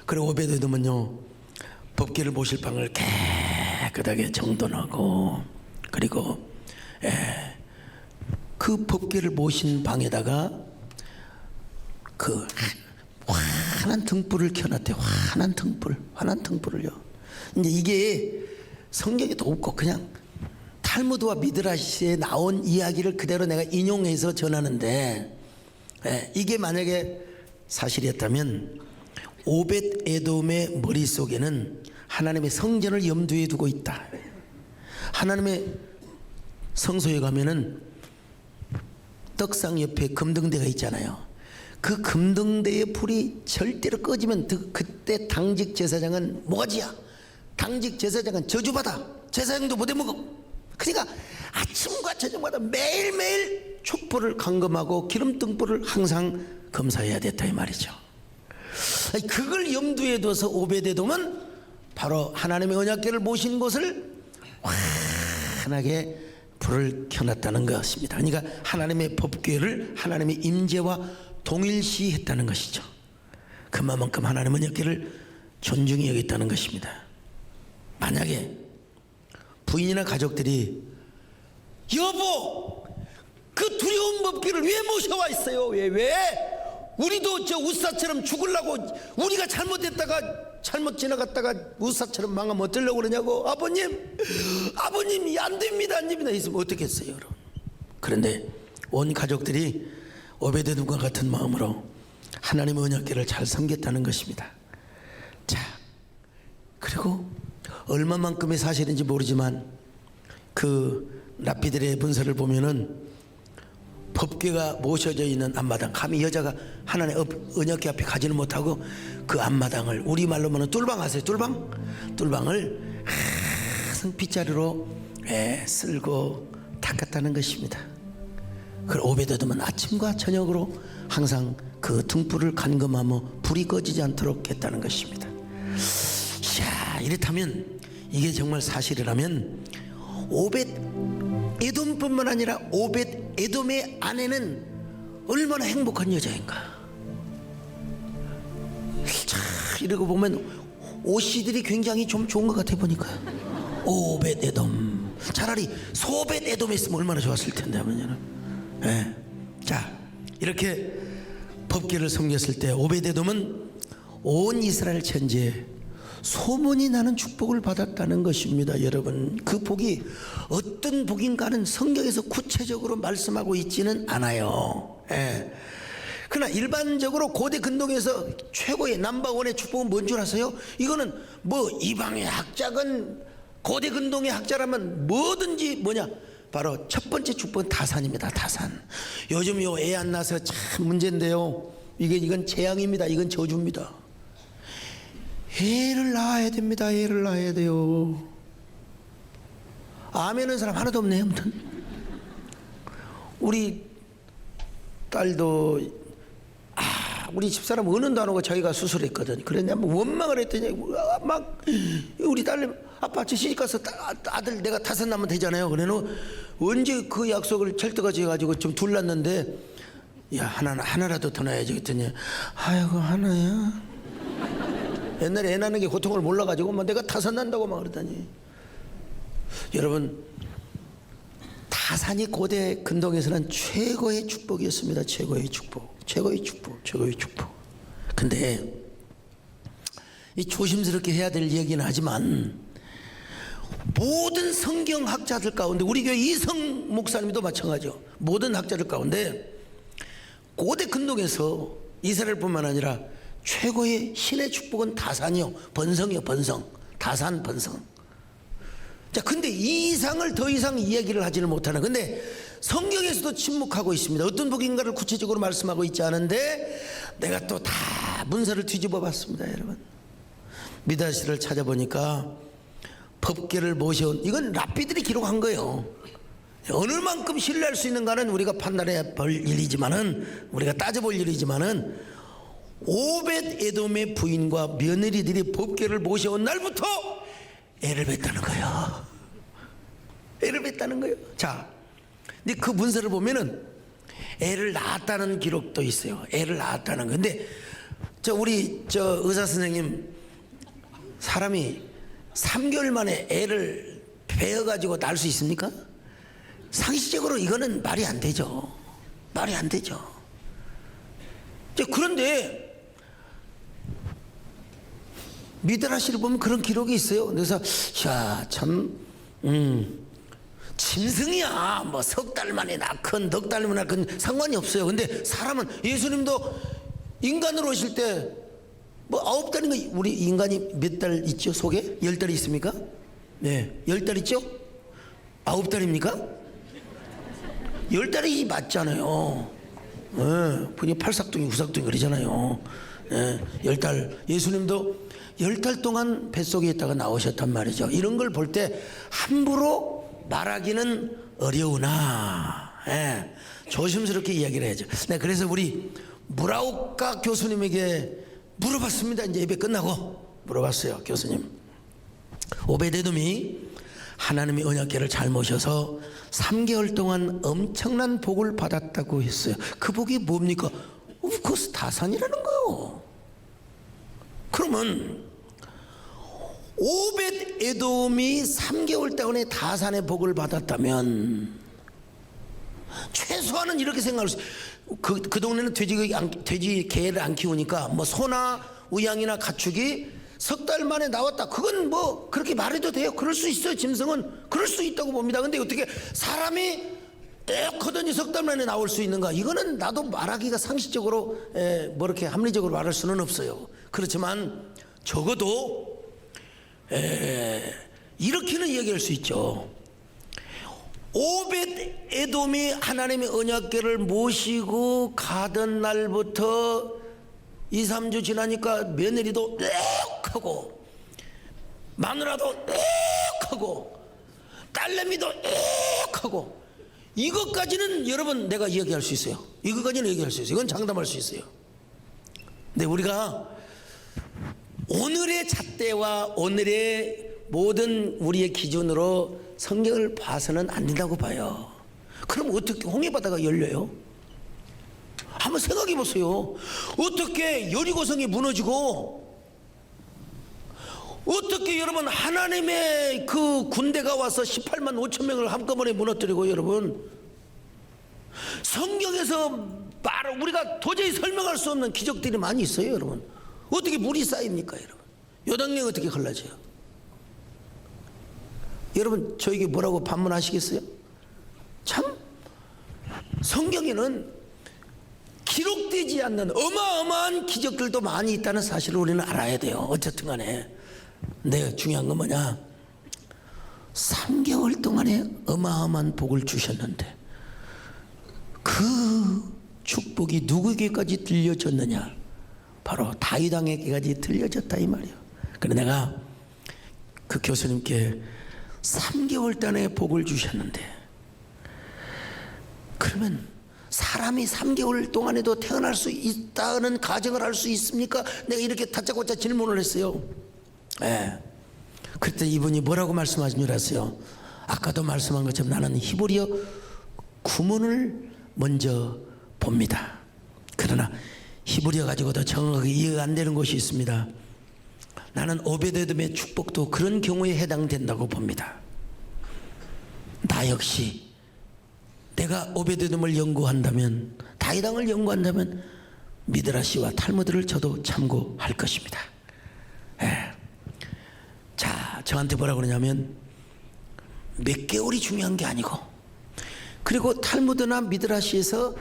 그리고 오베데돔은요 법궤를 모실 방을 깨끗하게 정돈하고 그리고 그 법궤를 모신 방에다가 그 환한 등불을 켜놨대요. 환한 등불을요. 이제 이게 성경에도 없고 그냥 탈무드와 미드라시에 나온 이야기를 그대로 내가 인용해서 전하는데 이게 만약에 사실이었다면 오벳에돔의 머릿속에는 하나님의 성전을 염두에 두고 있다. 하나님의 성소에 가면은 떡상 옆에 금등대가 있잖아요. 그 금등대의 불이 절대로 꺼지면 그때 당직 제사장은 모가지야. 당직 제사장은 저주받아. 제사장도 못 해먹어. 그러니까 아침과 저녁마다 매일매일 촛불을 감금하고 기름등불을 항상 검사해야 됐다 이 말이죠. 아니, 그걸 염두에 둬서 오베데돔은 바로 하나님의 언약궤를 모신 곳을 환하게 불을 켜놨다는 것입니다. 그러니까 하나님의 법궤를 하나님의 임재와 동일시했다는 것이죠. 그만큼 하나님의 언약궤를 존중히 여겼다는 것입니다. 만약에 부인이나 가족들이 여보 그 두려운 법궤를 왜 모셔와 있어요? 왜? 우리도 저 우사처럼 죽으려고 우리가 잘못했다가 잘못 지나갔다가 우사처럼 망하면 어쩌려고 그러냐고. 아버님이 안 됩니다 했으면 어떻겠어요 여러분. 그런데 온 가족들이 오베데돔과 같은 마음으로 하나님의 언약궤를 잘 섬겼다는 것입니다. 자, 그리고 얼마만큼의 사실인지 모르지만 그 랍비들의 문서를 보면은 법궤가 모셔져 있는 앞마당, 감히 여자가 하나님의 언약궤 앞에 가지는 못하고 그 앞마당을 우리말로 말하면 뚫방 아세요? 뚫방을 항상 빗자루로 쓸고 닦았다는 것입니다. 그 오베데돔은 아침과 저녁으로 항상 그 등불을 간검하며 불이 꺼지지 않도록 했다는 것입니다. 이야, 이렇다면 이게 정말 사실이라면 오벳에돔뿐만 아니라 오벳에돔의 아내는 얼마나 행복한 여자인가. 자, 이러고 보면 옷시들이 굉장히 좀 좋은 것 같아 보니까. 오벳에돔, 차라리 소벳에돔 했으면 얼마나 좋았을 텐데 하면요. 네. 자, 이렇게 법궤를 섬겼을 때 오벳에돔은 온 이스라엘 천지에 소문이 나는 축복을 받았다는 것입니다. 여러분, 그 복이 어떤 복인가는 성경에서 구체적으로 말씀하고 있지는 않아요. 그러나 일반적으로 고대 근동에서 최고의 넘버원의 축복은 뭔 줄 아세요? 이거는 뭐 이방의 학자건 고대 근동의 학자라면 뭐든지 뭐냐, 바로 첫 번째 축복은 다산입니다. 다산. 요즘 요 애 안 낳아서 참 문제인데요, 이건 재앙입니다. 이건 저주입니다. 애를 낳아야 됩니다. 애를 낳아야 돼요. 아멘은 사람 하나도 없네요. 아무튼 우리 딸도 우리 집사람 어는도 안 오고 자기가 수술했거든. 그런데 한번 원망을 했더니 막 우리 딸 아빠 저 시집가서 아들 내가 다섯 낳으면 되잖아요. 그래는 언제 그 약속을 찰떡같이 해가지고 좀 둘 낳는데, 야 하나라도 더 낳아야지. 그랬더니 아이고 하나야. 옛날에 애 낳는 게 고통을 몰라가지고 막 내가 다섯 낳는다고 막 그러더니. 여러분, 다산이 고대 근동에서는 최고의 축복이었습니다. 최고의 축복. 근데 이 조심스럽게 해야 될 얘기는 하지만 모든 성경학자들 가운데, 우리 교회 이성 목사님도 마찬가지죠. 모든 학자들 가운데 고대 근동에서 이스라엘뿐만 아니라 최고의 신의 축복은 다산이요, 번성이요. 다산, 번성. 자, 근데 이 이상을 더 이상 이야기를 하지는 못하는, 근데 성경에서도 침묵하고 있습니다. 어떤 복인가를 구체적으로 말씀하고 있지 않은데 내가 또 다 문서를 뒤집어 봤습니다. 여러분, 미드라시를 찾아보니까 법궤를 모셔온, 이건 랍비들이 기록한 거예요. 어느 만큼 신뢰할 수 있는가는 우리가 판단해 볼 일이지만은, 우리가 따져볼 일이지만은, 오벳에돔의 부인과 며느리들이 법궤를 모셔온 날부터 애를 뱄다는 거예요. 애를 뱄다는 거예요. 자, 근데 그 문서를 보면은 애를 낳았다는 기록도 있어요. 애를 낳았다는 거. 근데 우리 의사 선생님, 사람이 3개월 만에 애를 베어가지고 낳을 수 있습니까? 상식적으로 이거는 말이 안 되죠. 말이 안 되죠. 그런데 미드라시를 보면 그런 기록이 있어요. 그래서 참 짐승이야 뭐 석 달 만에 낳건 넉 달 만에 낳건 상관이 없어요. 근데 사람은, 예수님도 인간으로 오실 때 뭐 9달인가, 우리 인간이 몇 달 있죠? 속에 10달이 있습니까? 네, 10달 있죠? 9달입니까? 10달이 맞잖아요. 분이 팔삭둥이 후삭둥이 그러잖아요. 10달, 예수님도 10달 동안 뱃속에 있다가 나오셨단 말이죠. 이런 걸 볼 때 함부로 말하기는 어려우나 조심스럽게 이야기를 해야죠. 네, 그래서 우리 무라오카 교수님에게 물어봤습니다. 이제 예배 끝나고 물어봤어요. 교수님, 오베데돔이 하나님의 언약궤를 잘 모셔서 3개월 동안 엄청난 복을 받았다고 했어요. 그 복이 뭡니까? 오프코스 다산이라는 거요. 그러면 오벳에돔이 3개월 동안에 다산의 복을 받았다면 최소한은 이렇게 생각할 수 있어요. 그 동네는 돼지 개를 안 키우니까 뭐 소나 우양이나 가축이 석 달 만에 나왔다. 그건 뭐 그렇게 말해도 돼요. 그럴 수 있어요. 짐승은 그럴 수 있다고 봅니다. 근데 어떻게 사람이 딱 하더니 석 달 만에 나올 수 있는가? 이거는 나도 말하기가 상식적으로 뭐 이렇게 합리적으로 말할 수는 없어요. 그렇지만 적어도 이렇게는 얘기할 수 있죠. 오벳에돔이 하나님의 언약궤를 모시고 가던 날부터 2, 3주 지나니까 며느리도 윽 하고 마누라도 윽 하고 딸내미도 윽 하고, 이것까지는 여러분 내가 이야기할 수 있어요. 이것까지는 얘기할 수 있어요. 이건 장담할 수 있어요. 근데 우리가 오늘의 잣대와 오늘의 모든 우리의 기준으로 성경을 봐서는 안 된다고 봐요. 그럼 어떻게 홍해바다가 열려요? 한번 생각해 보세요. 어떻게 여리고성이 무너지고, 어떻게 여러분 하나님의 그 군대가 와서 18만 5천 명을 한꺼번에 무너뜨리고, 여러분 성경에서 우리가 도저히 설명할 수 없는 기적들이 많이 있어요. 여러분 어떻게 물이 쌓입니까? 여러분 요단강이 어떻게 흘러져요? 여러분 저에게 뭐라고 반문하시겠어요? 참 성경에는 기록되지 않는 어마어마한 기적들도 많이 있다는 사실을 우리는 알아야 돼요. 어쨌든 간에. 근데 중요한 건 뭐냐, 3개월 동안에 어마어마한 복을 주셨는데 그 축복이 누구에게까지 들려졌느냐? 바로 다윗 왕에게까지 들려졌다 이 말이에요. 그래 내가 그 교수님께 3개월 동안에 복을 주셨는데, 그러면 사람이 3개월 동안에도 태어날 수 있다는 가정을 할 수 있습니까? 내가 이렇게 다짜고짜 질문을 했어요. 그랬더니 이분이 뭐라고 말씀하신 줄 아세요? 아까도 말씀한 것처럼 나는 히브리어 구문을 먼저 봅니다. 그러나 히브리어 가지고도 정확하게 이해가 안 되는 것이 있습니다. 나는 오베데돔의 축복도 그런 경우에 해당된다고 봅니다. 나 역시 내가 오베데돔을 연구한다면, 다윗 왕을 연구한다면 미드라시와 탈무드를 저도 참고할 것입니다. 자, 저한테 뭐라 그러냐면 몇 개월이 중요한 게 아니고, 그리고 탈무드나 미드라시에서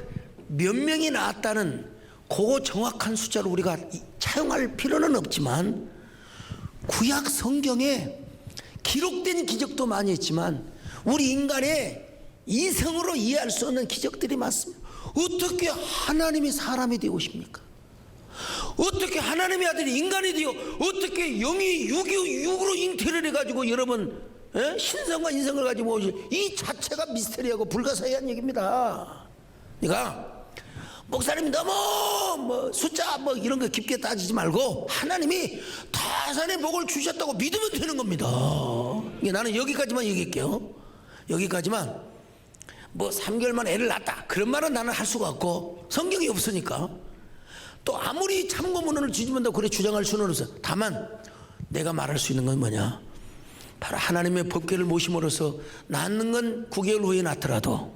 몇 명이 나왔다는 그 정확한 숫자를 우리가 차용할 필요는 없지만, 구약 성경에 기록된 기적도 많이 있지만 우리 인간의 이성으로 이해할 수 없는 기적들이 많습니다. 어떻게 하나님이 사람이 되고 싶습니까? 어떻게 하나님의 아들이 인간이 되어, 어떻게 영이 육으로 잉태를 해가지고 여러분 신성과 인성을 가지고 오실, 이 자체가 미스테리하고 불가사의한 얘기입니다. 그러니까 목사님 너무 뭐 숫자 뭐 이런 거 깊게 따지지 말고 하나님이 다산의 복을 주셨다고 믿으면 되는 겁니다. 나는 여기까지만 얘기할게요. 여기까지만. 뭐 3개월 만에 애를 낳았다 그런 말은 나는 할 수가 없고, 성경이 없으니까. 또 아무리 참고문헌을 뒤집은다고 그래 주장할 수는 없어요. 다만 내가 말할 수 있는 건 뭐냐, 바로 하나님의 법궤를 모심으로써 낳는 건 9개월 후에 낳더라도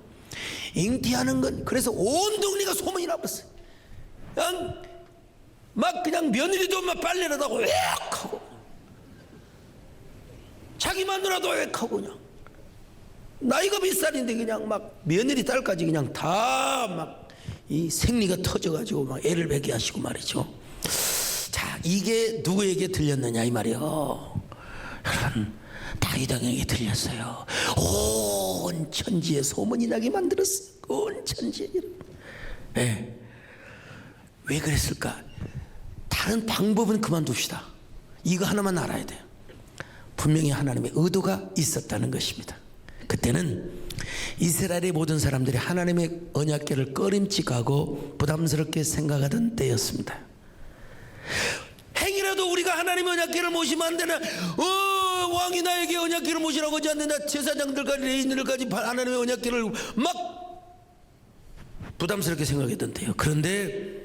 잉태하는 건, 그래서 온 동네가 소문이 나버렸어요. 그냥 며느리도 막 빨래를 하고 웩 하고, 자기 마누라도 웩 하고, 그냥 나이가 몇 살인데 그냥 막 며느리 딸까지 그냥 다 막 이 생리가 터져가지고 막 애를 배게 하시고 말이죠. 자, 이게 누구에게 들렸느냐 이 말이요. 여러분 다윗 왕에게 들렸어요. 온 천지에 소문이 나게 만들었어요. 온 천지에. 왜 그랬을까? 다른 방법은 그만둡시다. 이거 하나만 알아야 돼요. 분명히 하나님의 의도가 있었다는 것입니다. 그때는 이스라엘의 모든 사람들이 하나님의 언약궤를 꺼림칙하고 부담스럽게 생각하던 때였습니다. 행이라도 우리가 하나님의 언약궤를 모시면 안 되나? 왕이 나에게 언약궤를 모시라고 하지 않는다. 제사장들까지 레위인들까지 하나님의 언약궤를 막 부담스럽게 생각했던데요. 그런데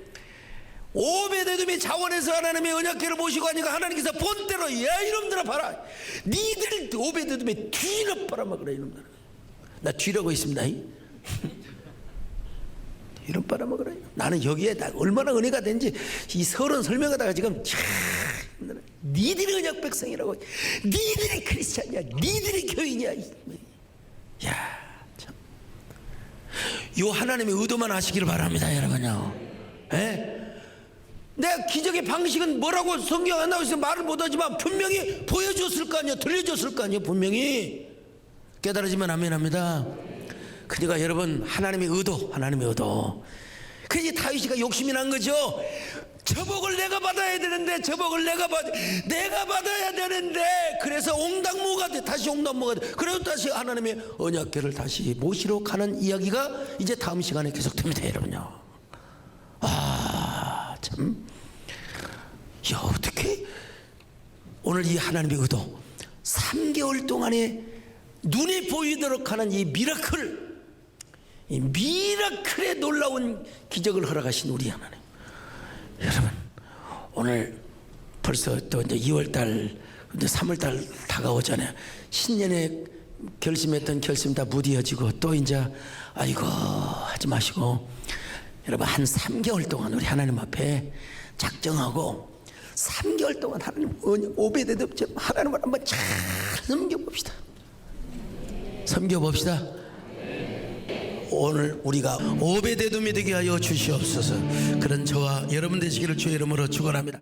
오베데돔이 자원해서 하나님의 언약궤를 모시고 하니까 하나님께서 본때로 야 이놈들아 봐라, 니들 오베데돔의 뒤를 빨아먹으라 이놈들아. 나 뒤라고 있습니다. 이런 빨아먹으라. 나는 여기에 얼마나 은혜가 된지 이 서론 설명하다가 지금 니들이 언약 백성이라고, 니들이 크리스찬이야, 니들이 교인이야. 야, 참. 요 하나님의 의도만 아시기를 바랍니다, 여러분요. 예? 내가 기적의 방식은 뭐라고 성경 안 나와서 말을 못하지만 분명히 보여줬을 거 아니에요, 들려줬을 거 아니에요. 분명히 깨달아지면 아멘합니다. 그러니까 여러분, 하나님의 의도, 하나님의 의도. 그러니 다윗이가 욕심이 난 거죠. 저복을 내가 받아야 되는데, 저복을 내가 받아야 되는데, 그래서 옹당무가 돼, 다시 옹당무가 돼. 그래서 다시 하나님의 언약궤를 다시 모시러 가는 이야기가 이제 다음 시간에 계속됩니다, 여러분요. 아, 참. 야, 어떻게 오늘 이 하나님의 의도 3개월 동안에 눈에 보이도록 하는 이 미라클, 이 미라클의 놀라운 기적을 허락하신 우리 하나님. 여러분, 오늘 벌써 또 이제 2월달, 이제 3월달 다가오잖아요. 신년에 결심했던 결심 다 무디어지고 또 이제 아이고 하지 마시고, 여러분 한 3개월 동안 우리 하나님 앞에 작정하고 3개월 동안 하나님 오베데돔처럼 하나님을 한번 잘 섬겨봅시다. 섬겨봅시다. 오늘 우리가 오베데돔이 되게 하여 주시옵소서. 그런 저와 여러분 되시기를 주의 이름으로 축원합니다.